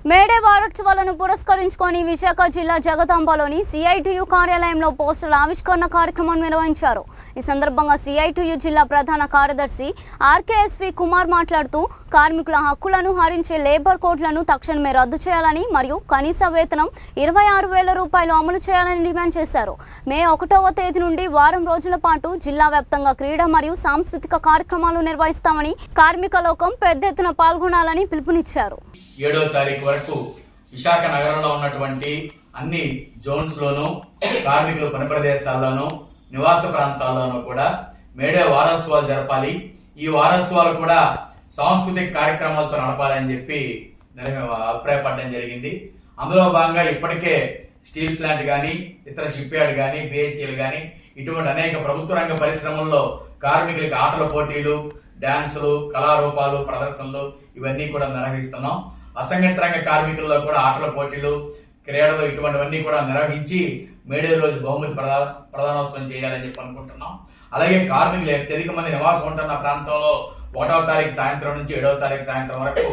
May Day వారోత్సవాలను పురస్కరించుకొని విశాఖ జిల్లా జగదాంబలోని CITU కార్యాలయంలో పోస్టర్ల ఆవిష్కరణ కార్యక్రమం నిర్వహించారు. ఈ సందర్భంగా సిఐటియు జిల్లా ప్రధాన కార్యదర్శి ఆర్కేఎస్వి కుమార్ మాట్లాడుతూ కార్మికుల హక్కులను హరించే లేబర్ కోడ్లను తక్షణమే రద్దు చేయాలని మరియు కనీస వేతనం 26,000 రూపాయలు అమలు చేయాలని డిమాండ్ చేశారు. మే 1వ తేదీ నుండి వారం రోజుల పాటు జిల్లా వ్యాప్తంగా క్రీడా మరియు సాంస్కృతిక కార్యక్రమాలు నిర్వహిస్తామని కార్మిక లోకం పెద్ద ఎత్తున పాల్గొనాలని పిలుపునిచ్చారు. 7వ తారీఖు వరకు విశాఖ నగరంలో ఉన్నటువంటి అన్ని జోన్స్ లోను కార్మికుల పని ప్రదేశాల్లోనూ నివాస ప్రాంతాల్లోనూ కూడా మేడే వారోత్సవాలు జరపాలి. ఈ వారోత్సవాలు కూడా సాంస్కృతిక కార్యక్రమాలతో నడపాలని చెప్పి అభిప్రాయపడడం జరిగింది. అందులో భాగంగా ఇప్పటికే స్టీల్ ప్లాంట్ కానీ ఇతర షిప్ యార్డ్ కానీ బిహెచ్ఎల్ కానీ ఇటువంటి అనేక ప్రభుత్వ రంగ పరిశ్రమల్లో కార్మికులకి ఆటల పోటీలు, డాన్సులు, కళారూపాలు, ప్రదర్శనలు ఇవన్నీ కూడా నిర్వహిస్తున్నాం. అసంఘటిత రంగ కార్మికుల్లో కూడా ఆటల పోటీలు, క్రీడలు ఇటువంటివన్నీ కూడా నిర్వహించి మేడే రోజు బహుమతి ప్రధానోత్సవం చేయాలని చెప్పి అనుకుంటున్నాం. అలాగే కార్మికులు అత్యధిక మంది నివాసం ఉంటున్న ప్రాంతంలో 1వ తారీఖు సాయంత్రం నుంచి 7వ తారీఖు సాయంత్రం వరకు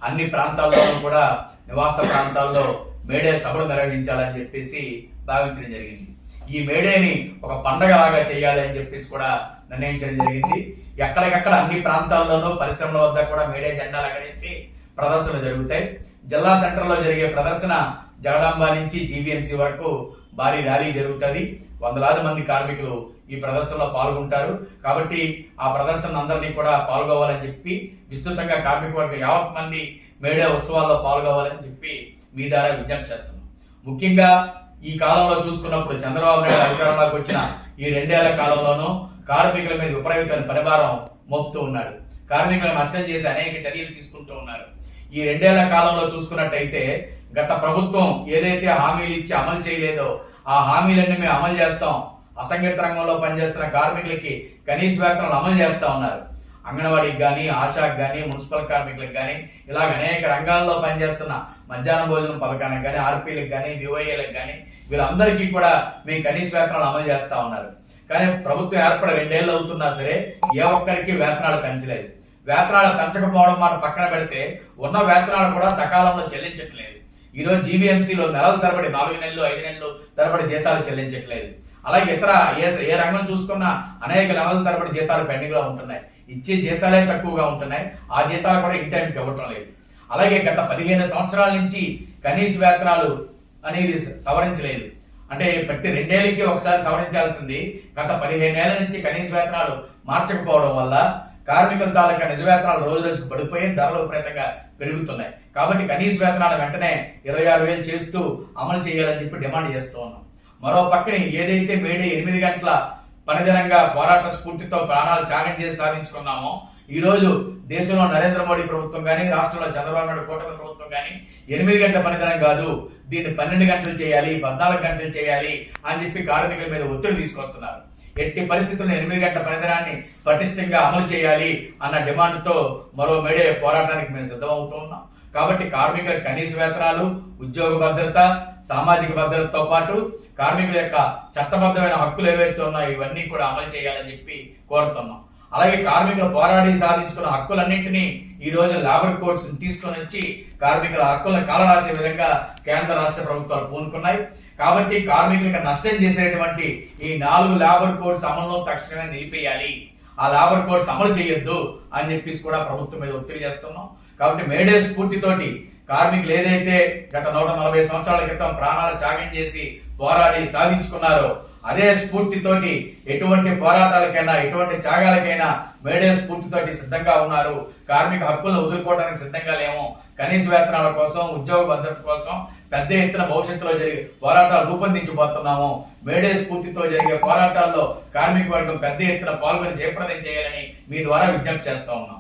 అన్ని ప్రాంతాల్లోనూ కూడా నివాస ప్రాంతాల్లో మేడే సభలు నిర్వహించాలని చెప్పేసి భావించడం జరిగింది. ఈ మేడేని ఒక పండగలాగా చేయాలి అని చెప్పేసి కూడా నిర్ణయించడం జరిగింది. ఎక్కడికక్కడ అన్ని ప్రాంతాల్లోనూ పరిశ్రమల వద్ద కూడా మేడే జెండాలు ఎగరేసి ప్రదర్శనలు జరుగుతాయి. జిల్లా సెంటర్ లో జరిగే ప్రదర్శన జగదాంబ నుంచి జీవీఎంసీ వరకు భారీ ర్యాలీ జరుగుతుంది. వందలాది మంది కార్మికులు ఈ ప్రదర్శనలో పాల్గొంటారు. కాబట్టి ఆ ప్రదర్శన అందరినీ కూడా పాల్గొవాలని చెప్పి విస్తృతంగా కార్మిక వర్గం యావత్ మంది మేడే ఉత్సవాల్లో పాల్గొవాలని చెప్పి మీ ద్వారా విజ్ఞప్తి చేస్తున్నాం. ముఖ్యంగా ఈ కాలంలో చూసుకున్నప్పుడు చంద్రబాబు నాయుడు అధికారంలోకి వచ్చిన ఈ 2 ఏళ్ల కాలంలోనూ కార్మికుల మీద విపరీతమైన పరిభారం మోపుతూ ఉన్నాడు. కార్మికులను నష్టం చేసి అనేక చర్యలు తీసుకుంటూ ఉన్నారు. ఈ 2 ఏళ్ల కాలంలో చూసుకున్నట్టయితే గత ప్రభుత్వం ఏదైతే హామీలు ఇచ్చి అమలు చేయలేదో ఆ హామీలన్నీ మేము అమలు చేస్తాం. అసంఘటిత రంగంలో పనిచేస్తున్న కార్మికులకి కనీస వేతనాలు అమలు చేస్తా ఉన్నారు. అంగన్వాడీకి కానీ, ఆశాకి కానీ, మున్సిపల్ కార్మికులకు కానీ ఇలాగ అనేక రంగాల్లో పనిచేస్తున్న మధ్యాహ్న భోజనం పథకానికి కానీ, ఆర్పీలకు కానీ, వివైఏలకు కానీ వీళ్ళందరికీ కూడా మేము కనీస వేతనాలు అమలు చేస్తా ఉన్నారు. కానీ ప్రభుత్వం ఏర్పడి 2 ఏళ్ళు అవుతున్నా సరే ఏ ఒక్కరికి వేతనాలు పెంచలేదు. వేతనాలు పెంచకపోవడం మాట పక్కన పెడితే ఉన్న వేతనాలు కూడా సకాలంలో చెల్లించట్లేదు. ఈరోజు జీవీఎంసీలో నెలల తరబడి 4 నెలలు 5 నెలలు తరబడి జీతాలు చెల్లించట్లేదు. అలాగే ఇతర ఏ రంగం చూసుకున్నా అనేక నెలల తరబడి జీతాలు పెండింగ్ లో ఉంటున్నాయి. ఇచ్చే జీతాలే తక్కువగా ఉంటున్నాయి. ఆ జీతాలు కూడా ఇన్ టైంకి ఇవ్వటం లేదు. అలాగే గత 15 సంవత్సరాల నుంచి కనీస వేతనాలు అనేది సవరించలేదు. అంటే ప్రతి 2 ఏళ్ళకి ఒకసారి సవరించాల్సింది గత 15 ఏళ్ల నుంచి కనీస వేతనాలు మార్చకపోవడం వల్ల కార్మికుల తాలూకా నిజ వేతనాలు రోజు రోజుకు పడిపోయి ధరలు విపరీతంగా పెరుగుతున్నాయి. కాబట్టి కనీస వేతనాలు వెంటనే 26,000 చేస్తూ అమలు చేయాలని చెప్పి డిమాండ్ చేస్తూ ఉన్నాం. మరో పక్కన ఏదైతే మేడే 8 గంటల పనిదినంగా పోరాట స్ఫూర్తితో ప్రాణాలు త్యాగం చేసి సాధించుకున్నామో ఈ రోజు దేశంలో నరేంద్ర మోడీ ప్రభుత్వం కానీ, రాష్ట్రంలో చంద్రబాబు నాయుడు కూటమి ప్రభుత్వం కానీ 8 గంటల పనిదినం కాదు, దీన్ని 12 గంటలు చేయాలి, 14 గంటలు చేయాలి అని చెప్పి కార్మికుల మీద ఒత్తిడి తీసుకొస్తున్నారు. ఎట్టి పరిస్థితుల్లో 8 గంటల పనిదినాన్ని పటిష్టంగా అమలు చేయాలి అన్న డిమాండ్ తో మరో మేడే పోరాటానికి మేము సిద్ధమవుతూ ఉన్నాం. కాబట్టి కార్మికుల కనీస వేతనాలు, ఉద్యోగ భద్రత, సామాజిక భద్రతతో పాటు కార్మికుల యొక్క చట్టబద్ధమైన హక్కులు ఏవైతే ఉన్నాయో ఇవన్నీ కూడా అమలు చేయాలని చెప్పి కోరుతున్నాం. అలాగే కార్మికులు పోరాడి సాధించుకున్న హక్కులన్నింటినీ ఈ రోజు లేబర్ కోడ్స్ తీసుకొని వచ్చి కార్మికుల హక్కులను కాలరాసే విధంగా కేంద్ర రాష్ట్ర ప్రభుత్వాలు పూనుకున్నాయి. కాబట్టి కార్మికులకు నష్టం చేసేటువంటి ఈ 4 లేబర్ కోడ్స్ అమలును తక్షణమే నిలిపేయాలి. ఆ లేబర్ కోడ్స్ అమలు చేయొద్దు అని చెప్పేసి కూడా ప్రభుత్వం మీద ఒత్తిడి చేస్తున్నాం. కాబట్టి మేడే స్ఫూర్తితోటి కార్మికులు ఏదైతే గత 140 సంవత్సరాల క్రితం ప్రాణాలు త్యాగం చేసి పోరాడి సాధించుకున్నారో అదే స్ఫూర్తితోటి ఎటువంటి పోరాటాలకైనా ఎటువంటి త్యాగాలకైనా మేడే స్ఫూర్తితోటి సిద్ధంగా ఉన్నారు. కార్మిక హక్కులను వదులుకోవడానికి సిద్ధంగా లేము. కనీస వేతనాల కోసం, ఉద్యోగ భద్రత కోసం పెద్ద ఎత్తున భవిష్యత్తులో జరిగే పోరాటాలు రూపొందించబోతున్నాము. మేడే స్ఫూర్తితో జరిగే పోరాటాల్లో కార్మిక వర్గం పెద్ద ఎత్తున పాల్గొని జయప్రదం చేయాలని మీ ద్వారా విజ్ఞప్తి చేస్తా ఉన్నాం.